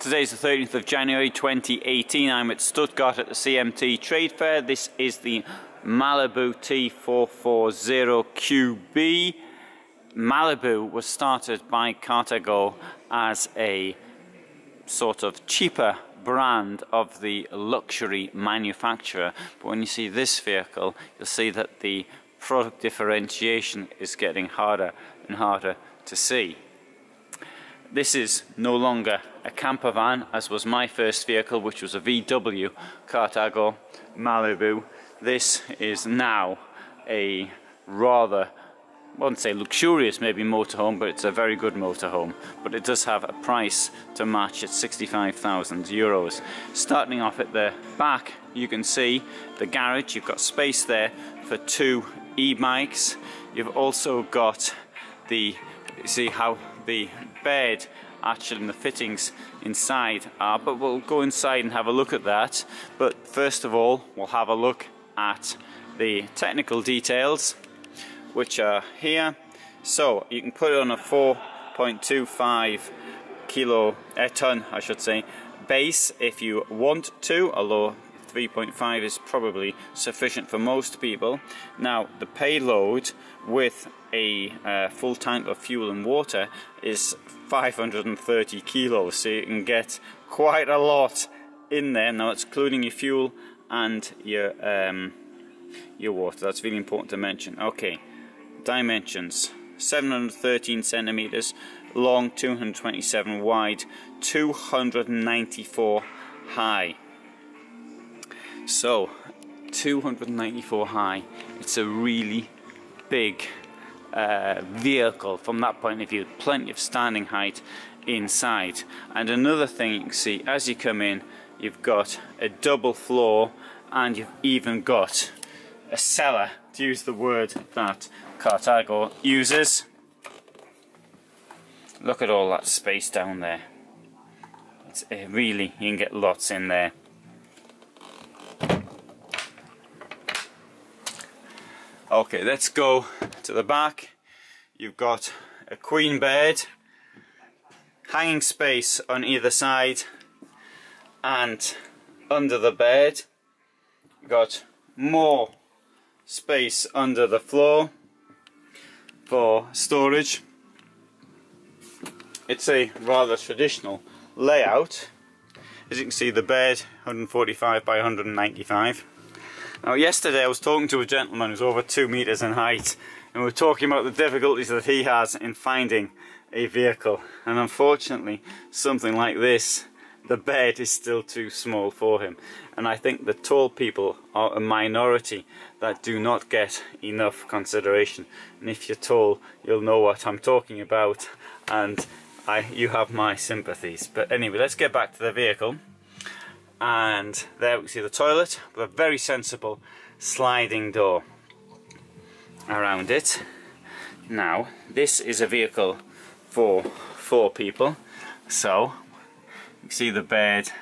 Today's the 13th of January 2018. I'm at Stuttgart at the CMT Trade Fair. This is the Malibu T440QB. Malibu was started by Carthago as a sort of cheaper brand of the luxury manufacturer. But when you see this vehicle, you'll see that the product differentiation is getting harder and harder to see. This is no longer a camper van, as was my first vehicle, which was a VW Carthago Malibu. This is now a rather, I wouldn't say luxurious maybe motorhome, but it's a very good motorhome. But it does have a price to match at 65,000 euros. Starting off at the back, you can see the garage. You've got space there for two e-bikes. You've also got the, you see how the bed actually and the fittings inside are, but we'll go inside and have a look at that. But first of all, we'll have a look at the technical details, which are here. So you can put it on a 4.25 ton, I should say, base if you want to, although 3.5 is probably sufficient for most people. Now the payload with a full tank of fuel and water is 530 kilos, so you can get quite a lot in there. Now it's including your fuel and your water. That's really important to mention. Okay, dimensions: 713 centimeters long, 227 wide, 294 high. So 294 high, it's a really big vehicle from that point of view. Plenty of standing height inside. And another thing you can see as you come in, you've got a double floor, and you've even got a cellar, to use the word that Carthago uses. Look at all that space down there. It's really, you can get lots in there. Okay, let's go to the back. You've got a queen bed, hanging space on either side, and under the bed you've got more space under the floor for storage. It's a rather traditional layout. As you can see, the bed 145 by 195. Now yesterday I was talking to a gentleman who's over 2 meters in height, and we were talking about the difficulties that he has in finding a vehicle, and unfortunately something like this, the bed is still too small for him. And I think the tall people are a minority that do not get enough consideration, and if you're tall you'll know what I'm talking about, and you have my sympathies. But anyway, let's get back to the vehicle. And there we can see the toilet with a very sensible sliding door around it. Now this is a vehicle for 4 people, so you can see the bed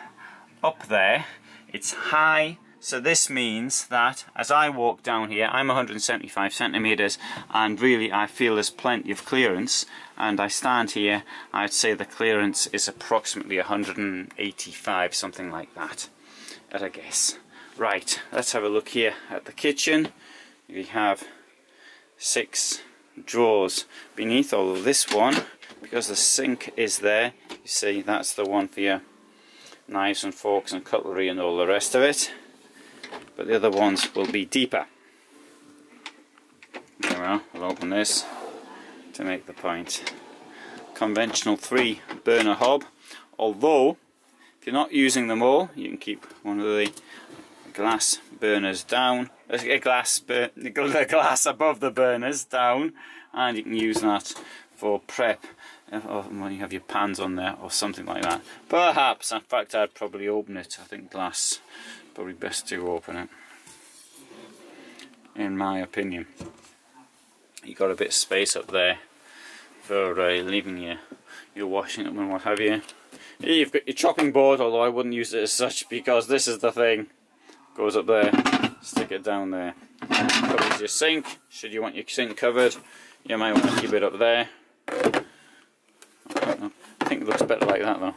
up there. It's high, so this means that as I walk down here, I'm 175 centimeters, and really I feel there's plenty of clearance. And I stand here, I'd say the clearance is approximately 185, something like that, at a guess. Right, let's have a look here at the kitchen. We have 6 drawers beneath, although this one, because the sink is there, you see that's the one for your knives and forks and cutlery and all the rest of it. But the other ones will be deeper. There we are, we'll open this to make the point. Conventional 3 burner hob, although if you're not using them all, you can keep one of the glass burners down, the glass above the burners down, and you can use that for prep when you have your pans on there or something like that. Perhaps, in fact, I'd probably open it. I think glass, probably best to open it, in my opinion. You've got a bit of space up there for leaving your washing up and what have you. Here you've got your chopping board, although I wouldn't use it as such, because this is the thing. Goes up there, stick it down there. Covers your sink. Should you want your sink covered, you might want to keep it up there. I think it looks better like that though.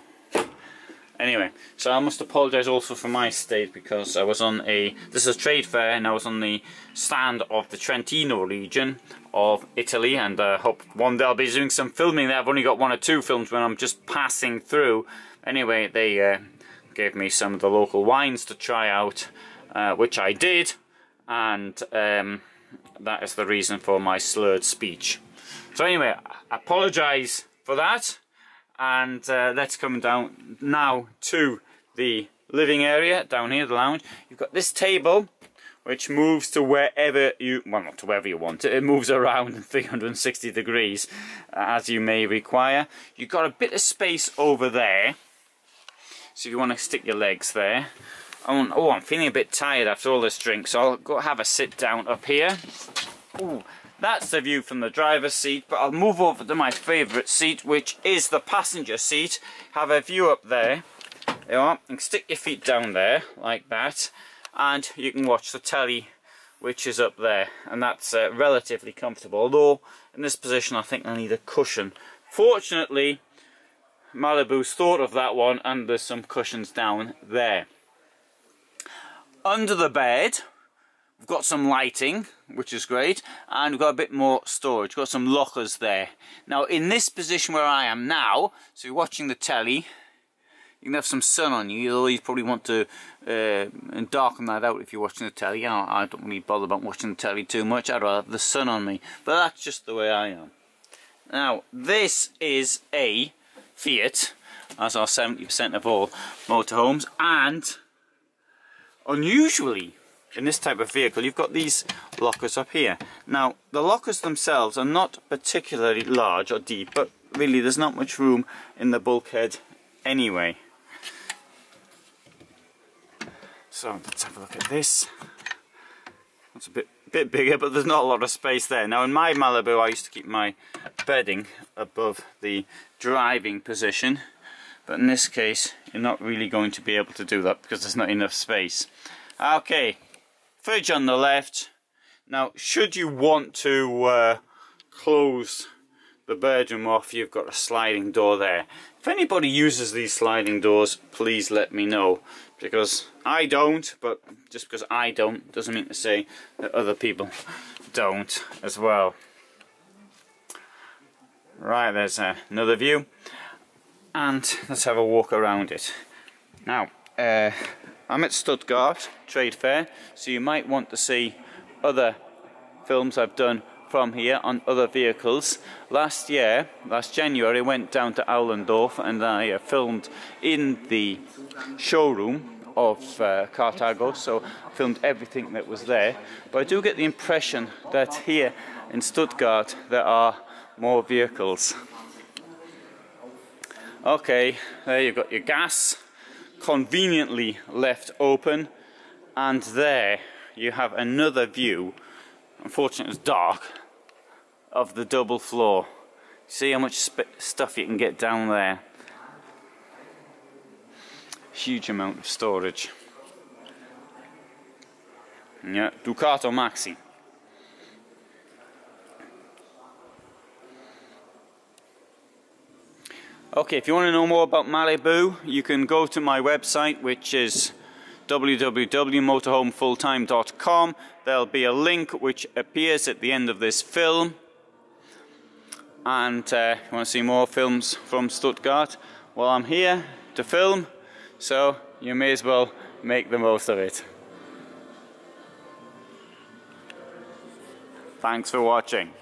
Anyway, so I must apologise also for my state, because I was on this is a trade fair, and I was on the stand of the Trentino region of Italy, and I hope one day I'll be doing some filming there. I've only got 1 or 2 films when I'm just passing through. Anyway, they gave me some of the local wines to try out, which I did, and that is the reason for my slurred speech. So anyway, I apologise for that. And let's come down now to the living area down here, the lounge. You've got this table which moves to wherever you, well, not to wherever you want it, it moves around 360 degrees as you may require. You've got a bit of space over there, so if you want to stick your legs there. Oh, I'm feeling a bit tired after all this drink, so I'll go have a sit down up here. Ooh. That's the view from the driver's seat, but I'll move over to my favourite seat, which is the passenger seat. Have a view up there. There you are. You can stick your feet down there, like that, and you can watch the telly, which is up there, and that's relatively comfortable. Although, in this position, I think I need a cushion. Fortunately, Malibu's thought of that one, and there's some cushions down there. Under the bed, we've got some lighting, which is great, and we've got a bit more storage. We've got some lockers there. Now, in this position where I am now, so you're watching the telly, you can have some sun on you, although you probably want to darken that out if you're watching the telly. You know, I don't really bother about watching the telly too much. I'd rather have the sun on me, but that's just the way I am. Now, this is a Fiat, as are 70% of all motorhomes, and unusually, in this type of vehicle, you've got these lockers up here. Now, the lockers themselves are not particularly large or deep, but really there's not much room in the bulkhead anyway. So, let's have a look at this. It's a bit bigger, but there's not a lot of space there. Now, in my Malibu, I used to keep my bedding above the driving position, but in this case, you're not really going to be able to do that because there's not enough space. Okay. Fridge on the left. Now, should you want to close the bedroom off, you've got a sliding door there. If anybody uses these sliding doors, please let me know, because I don't, but just because I don't doesn't mean to say that other people don't as well. Right, there's another view, and let's have a walk around it. Now, I'm at Stuttgart Trade Fair, so you might want to see other films I've done from here on other vehicles. Last January, I went down to Aulendorf and I filmed in the showroom of Carthago, so I filmed everything that was there. But I do get the impression that here in Stuttgart there are more vehicles. Okay, there you've got your gas, conveniently left open, and there you have another view, unfortunately it's dark, of the double floor. See how much stuff you can get down there. Huge amount of storage. Yeah, Ducato Maxi. Okay, if you want to know more about Malibu, you can go to my website, which is www.motorhomefulltime.com. There'll be a link which appears at the end of this film. And you want to see more films from Stuttgart? Well, I'm here to film, so you may as well make the most of it. Thanks for watching.